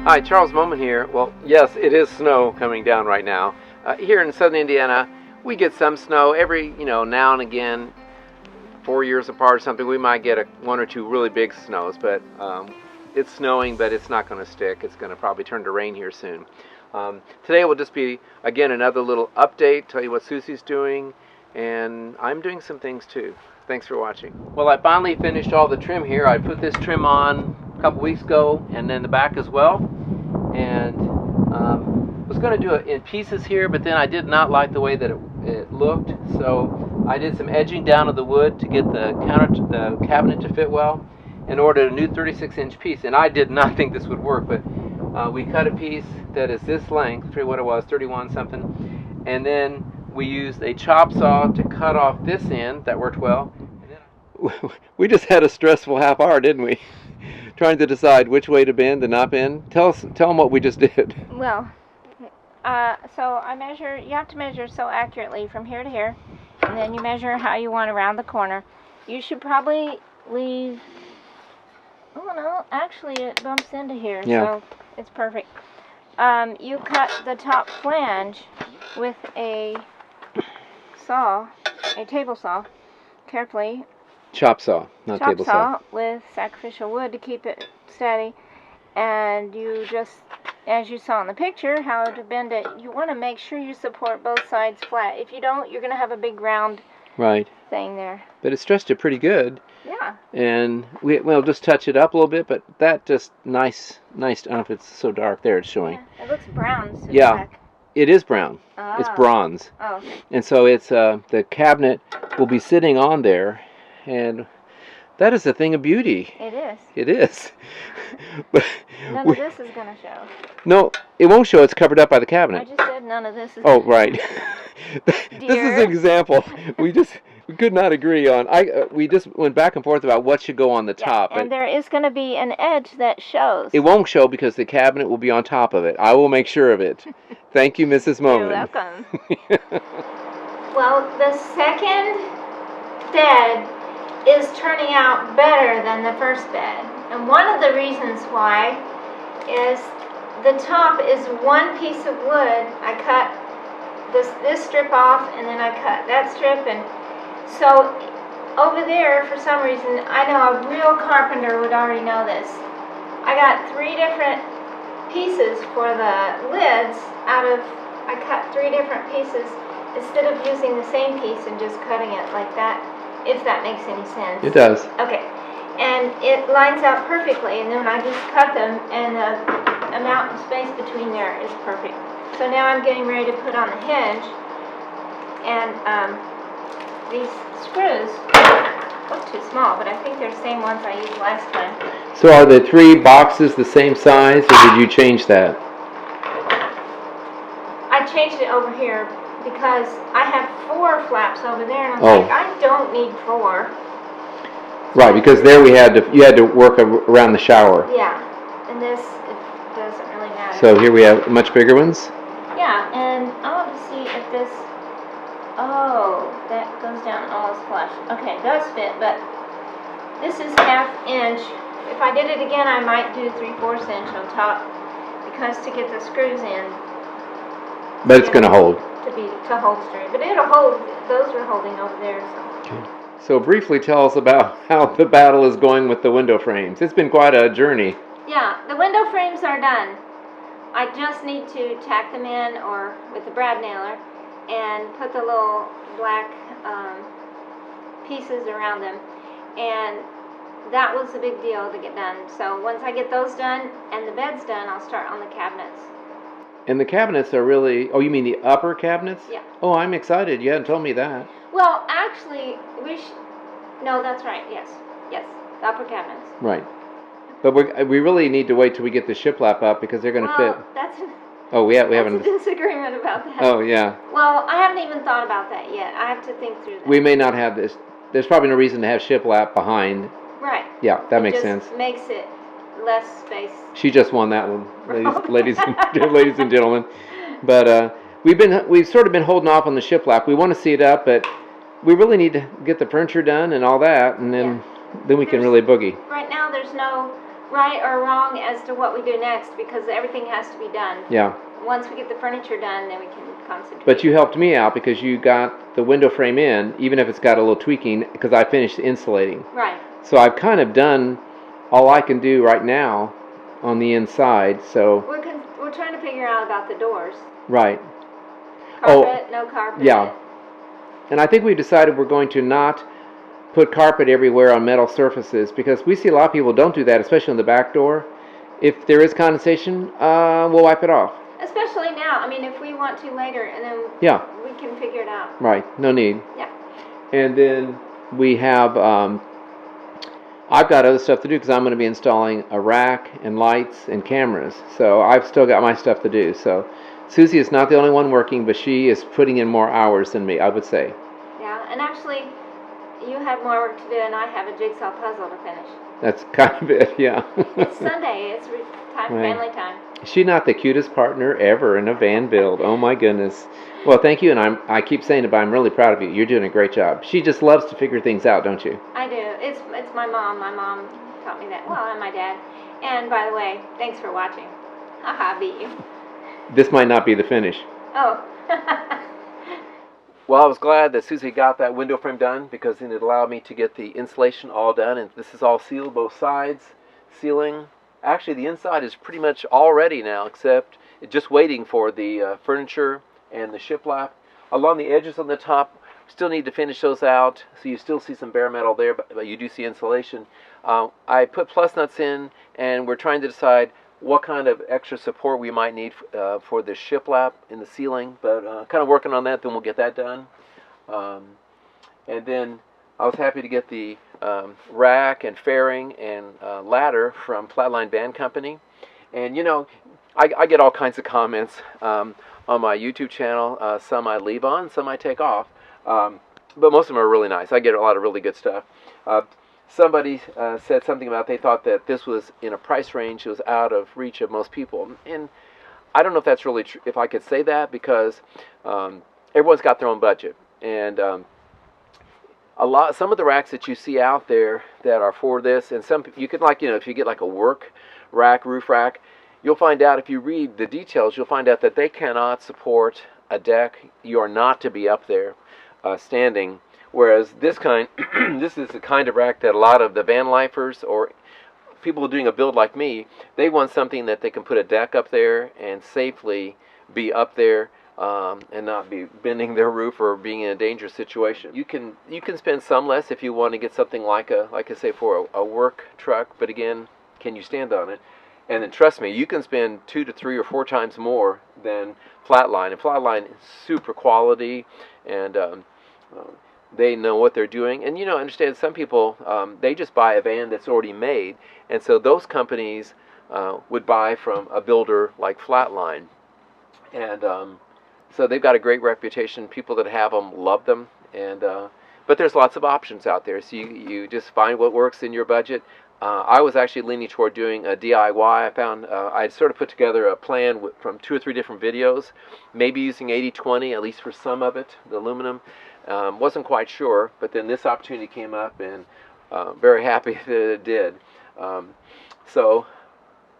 Hi, Charles Moman here. Well, yes, it is snow coming down right now. Here in southern Indiana, we get some snow every, now and again, 4 years apart or something. We might get one or two really big snows, but it's snowing, but it's not going to stick. It's going to probably turn to rain here soon. Today will just be, again, another little update, tell you what Susie's doing, and I'm doing some things too. Thanks for watching. Well, I finally finished all the trim here. I put this trim on a couple weeks ago, and then the back as well. And was going to do it in pieces here, but then I did not like the way that it looked, so I did some edging down of the wood to get the cabinet to fit well, and ordered a new 36-inch piece. And I did not think this would work, but we cut a piece that is this length, for what it was, 31 something, and then we used a chop saw to cut off this end. That worked well. And then we just had a stressful half hour, didn't we? Trying to decide which way to bend and not bend. Tell them what we just did. Well, so you have to measure so accurately from here to here, and then you measure how you want around the corner. You should probably leave, oh no, actually it bumps into here, so it's perfect. You cut the top flange with a table saw, carefully. Chop saw, not table saw. Chop saw with sacrificial wood to keep it steady, and you just, as you saw in the picture, how to bend it. You want to make sure you support both sides flat. If you don't, you're going to have a big round thing there. But it stretched it pretty good. Yeah. And we'll just touch it up a little bit, but that just nice. I don't know if it's so dark there. It's showing. Yeah, it looks brown. So yeah, it is brown. Oh. It's bronze. Oh. Okay. And so it's the cabinet will be sitting on there. And that is a thing of beauty. It is. It is. But none of this is going to show. No, it won't show. It's covered up by the cabinet. I just said none of this is Oh, right. This is an example. We could not agree on. We just went back and forth about what should go on the top. And there is going to be an edge that shows. It won't show because the cabinet will be on top of it. I will make sure of it. Thank you, Mrs. Moman. You're welcome. Well, the second bed is turning out better than the first bed. And one of the reasons why is the top is one piece of wood. I cut this strip off, and then I cut that strip, and so over there, for some reason, I know a real carpenter would already know this. I got 3 different pieces for the lids I cut 3 different pieces instead of using the same piece and just cutting it like that. If that makes any sense. It does. Okay. And it lines out perfectly, and then I just cut them, and the amount of space between there is perfect. So now I'm getting ready to put on the hinge, and these screws look too small, but I think they're the same ones I used last time. So are the 3 boxes the same size, or did you change that? I changed it over here because I have 4 flaps over there, and I'm like, I don't need 4. Right, because there you had to work around the shower. Yeah, and this, it doesn't really matter. So here we have much bigger ones? Yeah, and I want to see if this, that goes down almost flush. Okay, it does fit, but this is 1/2 inch. If I did it again, I might do 3/4 inch on top, because to get the screws in. But it's going to hold. To hold straight, but it'll hold. Those are holding over there. So. Okay. So briefly tell us about how the battle is going with the window frames. It's been quite a journey. Yeah, the window frames are done. I just need to tack them in or with the brad nailer and put the little black pieces around them, and that was a big deal to get done. So once I get those done and the bed's done, I'll start on the cabinets. And the cabinets are really... Oh, you mean the upper cabinets? Yeah. Oh, I'm excited. You hadn't told me that. Well, actually, no, that's right. Yes, the upper cabinets. Right. But we really need to wait till we get the shiplap up because they're going to fit. We haven't... a disagreement about that. Oh, yeah. Well, I haven't even thought about that yet. I have to think through that. We may not have this. There's probably no reason to have shiplap behind. Right. Yeah, that makes sense. It just makes it less space. She just won that one, ladies and gentlemen. But we've sort of been holding off on the shiplap. We want to see it up, but we really need to get the furniture done and all that, and then we can really boogie. Right now, there's no right or wrong as to what we do next, because everything has to be done. Yeah. Once we get the furniture done, then we can concentrate. But you helped me out because you got the window frame in, even if it's got a little tweaking, because I finished insulating. Right. So I've kind of done all I can do right now on the inside. So we're trying to figure out about the doors. Right. Carpet, no carpet. Yeah. And I think we decided we're going to not put carpet everywhere on metal surfaces, because we see a lot of people don't do that, especially on the back door. If there is condensation, we'll wipe it off. Especially now. I mean, if we want to later, and then we can figure it out. Right. No need. Yeah. And then we have, I've got other stuff to do because I'm going to be installing a rack and lights and cameras. So I've still got my stuff to do. So Susie is not the only one working, but she is putting in more hours than me, I would say. Yeah, and actually, you have more work to do, and I have a jigsaw puzzle to finish. That's kind of it, yeah. It's Sunday. It's time, family time. Is she not the cutest partner ever in a van build? Oh my goodness. Well, thank you, and I keep saying it, but I'm really proud of you. You're doing a great job. She just loves to figure things out, don't you? I do. It's my mom. My mom taught me that. Well, and my dad. And by the way, thanks for watching. Haha, beat you. This might not be the finish. Oh. Well, I was glad that Susie got that window frame done, because then it allowed me to get the insulation all done, and this is all sealed, both sides, ceiling. Actually, the inside is pretty much all ready now, except it's just waiting for the furniture and the shiplap. Along the edges on the top, still need to finish those out, so you still see some bare metal there, but you do see insulation. I put plus nuts in, and we're trying to decide what kind of extra support we might need for the shiplap in the ceiling, but kind of working on that, then we'll get that done. And then I was happy to get the rack and fairing and ladder from Flatline Band Company. And you know, I get all kinds of comments on my YouTube channel. Some I leave on, some I take off. But most of them are really nice. I get a lot of really good stuff. Somebody said something about they thought that this was in a price range. It was out of reach of most people. And I don't know if that's really true, if I could say that, because everyone's got their own budget. And some of the racks that you see out there that are for this, and some you can, like, you know, if you get like a work rack, roof rack, you'll find out, if you read the details, you'll find out that they cannot support a deck. You are not to be up there standing. Whereas this kind, this is the kind of rack that a lot of the van lifers or people doing a build like me, they want something that they can put a deck up there and safely be up there and not be bending their roof or being in a dangerous situation. You can spend some less if you want to get something like I say, for a work truck, but again, can you stand on it? And then trust me, you can spend 2 to 3 or 4 times more than Flatline. And Flatline is super quality, and they know what they're doing. And, you know, understand, some people, they just buy a van that's already made. And so those companies would buy from a builder like Flatline. And so they've got a great reputation. People that have them love them. And but there's lots of options out there. So you just find what works in your budget. I was actually leaning toward doing a DIY. I found I'd sort of put together a plan from 2 or 3 different videos, maybe using 80-20, at least for some of it, the aluminum. Wasn't quite sure, but then this opportunity came up, and very happy that it did. So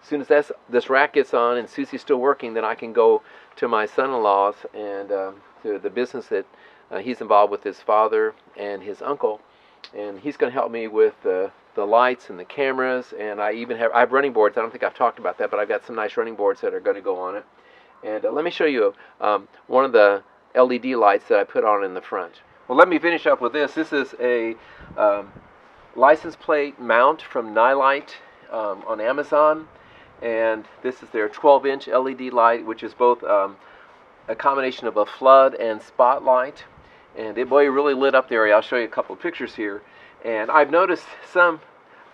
as soon as this rack gets on and Susie's still working, then I can go to my son-in-law's and to the business that he's involved with, his father and his uncle, and he's going to help me with the lights and the cameras. And I have running boards. I don't think I've talked about that, but I've got some nice running boards that are going to go on it. And let me show you one of the LED lights that I put on in the front. Well, let me finish up with this. This is a license plate mount from Nylite on Amazon, and this is their 12-inch LED light, which is both a combination of a flood and spotlight. And it, boy, really lit up the area. I'll show you a couple of pictures here. And I've noticed some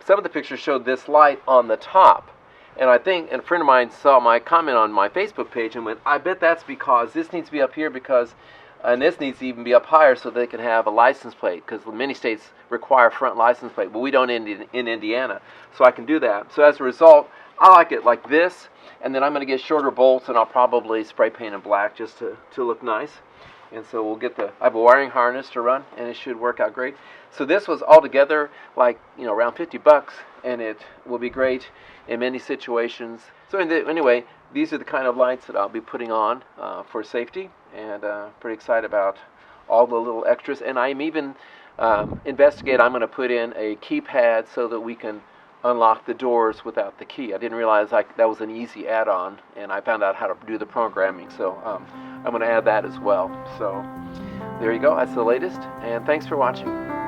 of the pictures showed this light on the top. And I think, and a friend of mine saw my comment on my Facebook page and went, I bet that's because this needs to be up here, because, and this needs to even be up higher so they can have a license plate, because many states require front license plate, but we don't in Indiana. So I can do that. So as a result, I like it like this, and then I'm going to get shorter bolts, and I'll probably spray paint them black just to look nice. And so we'll get I have a wiring harness to run, and it should work out great. So this was altogether like, around $50, and it will be great in many situations. So anyway, these are the kind of lights that I'll be putting on for safety, and pretty excited about all the little extras. And I'm even I'm going to put in a keypad so that we can unlock the doors without the key. I didn't realize that was an easy add-on, and I found out how to do the programming. So I'm going to add that as well. So there you go. That's the latest, and thanks for watching.